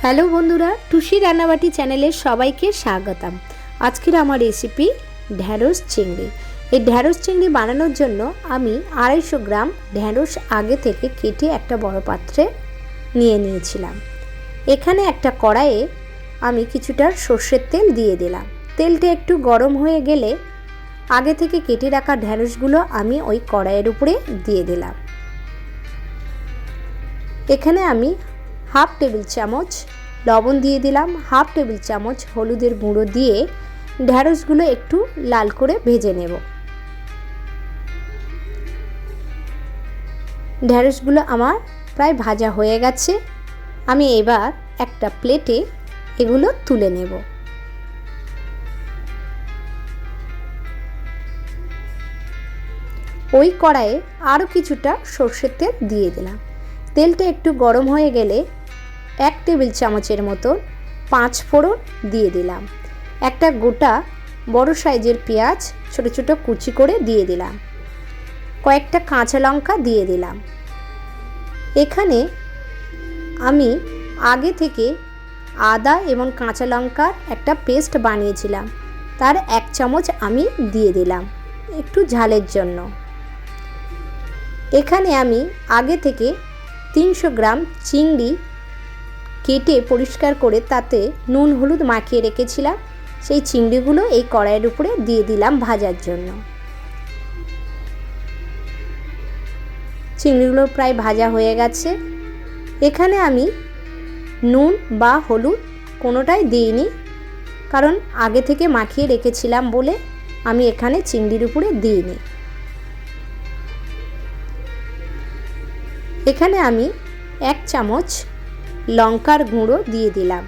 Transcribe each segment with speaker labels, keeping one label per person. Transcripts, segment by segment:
Speaker 1: Hello বন্ধুরা, টুসি রান্নাবাটি চ্যানেলে সবাইকে স্বাগতম। আজকের আমার রেসিপি ঢ্যাঁড়স চিংড়ি। এই ঢ্যাঁড়স চিংড়ি বানানোর জন্য আমি 250 গ্রাম ঢ্যাঁড়স আগে থেকে কেটে একটা বড় পাত্রে নিয়ে নিয়েছিলাম। এখানে একটা কড়াইয়ে আমি কিছুটা সর্ষের তেল দিয়ে দিলাম। তেলটা একটু গরম হয়ে গেলে আগে থেকে কেটে রাখা ঢ্যাঁড়সগুলো আমি ওই কড়াইয়ের উপরে দিয়ে দিলাম। এখানে আমি হাফ টেবিল চামচ লবণ দিয়ে দিলাম, হাফ টেবিল চামচ হলুদের গুঁড়ো দিয়ে ঢ্যাঁড়সগুলো একটু লাল করে ভেজে নেব। ঢ্যাঁড়সগুলো আমার প্রায় ভাজা হয়ে গেছে। আমি এবার একটা প্লেটে এগুলো তুলে নেব। ওই কড়াইয়ে আরও কিছুটা সর্ষের তেল দিয়ে দিলাম। তেলটা একটু গরম হয়ে গেলে 1 টেবিল চামচের মতো 5 ফোড়ন দিয়ে দিলাম। একটা গোটা বড় সাইজের পেঁয়াজ ছোট ছোট কুচি করে দিয়ে দিলাম। কয়েকটা কাঁচা লঙ্কা দিয়ে দিলাম। এখানে আমি আগে থেকে আদা এবং কাঁচা লঙ্কার একটা পেস্ট বানিয়েছিলাম, তার 1 চামচ আমি দিয়ে দিলাম একটু ঝালের জন্য। এখানে আমি আগে থেকে 300 গ্রাম চিংড়ি কেটে পরিষ্কার করে তাতে নুন হলুদ মাখিয়ে রেখেছিলাম, সেই চিংড়িগুলো এই কড়াইয়ের উপরে দিয়ে দিলাম ভাজার জন্য। চিংড়িগুলো প্রায় ভাজা হয়ে গেছে। এখানে আমি নুন বা হলুদ কোনোটাই দিইনি, কারণ আগে থেকে মাখিয়ে রেখেছিলাম বলে আমি এখানে চিংড়ির উপরে দিইনি। এখানে আমি 1 চামচ লঙ্কার গুঁড়ো দিয়ে দিলাম।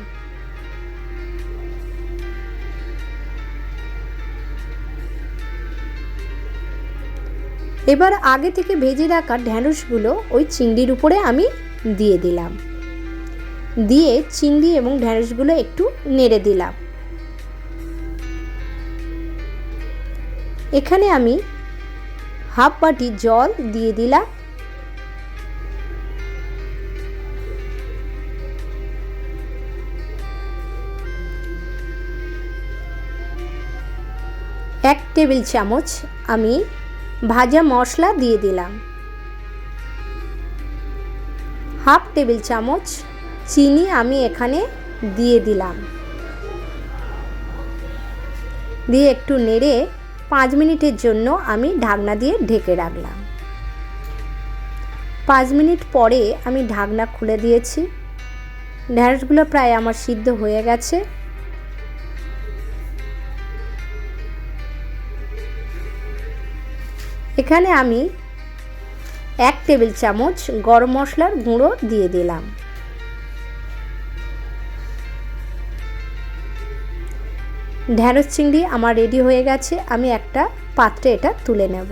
Speaker 1: এবার আগে থেকে ভেজে রাখা ঢ্যাঁড়সগুলো ওই চিংড়ির উপরে আমি দিয়ে দিলাম। দিয়ে চিংড়ি এবং ঢ্যাঁড়সগুলো একটু নেড়ে দিলাম। এখানে আমি হাফ বাটি জল দিয়ে দিলাম। এক টেবিল চামচ আমি ভাজা মশলা দিয়ে দিলাম। হাফ টেবিল চামচ চিনি আমি এখানে দিয়ে দিলাম। দিয়ে একটু নেড়ে 5 মিনিটের জন্য আমি ঢাকনা দিয়ে ঢেকে রাখলাম। 5 মিনিট পরে আমি ঢাকনা খুলে দিয়েছি। ঢ্যাঁড়সগুলো প্রায় আমার সিদ্ধ হয়ে গেছে। এখানে আমি 1 টেবিল চামচ গরম মশলার গুঁড়ো দিয়ে দিলাম। ঢ্যাঁড়স চিংড়ি আমার রেডি হয়ে গেছে। আমি একটা পাত্রে এটা তুলে নেব।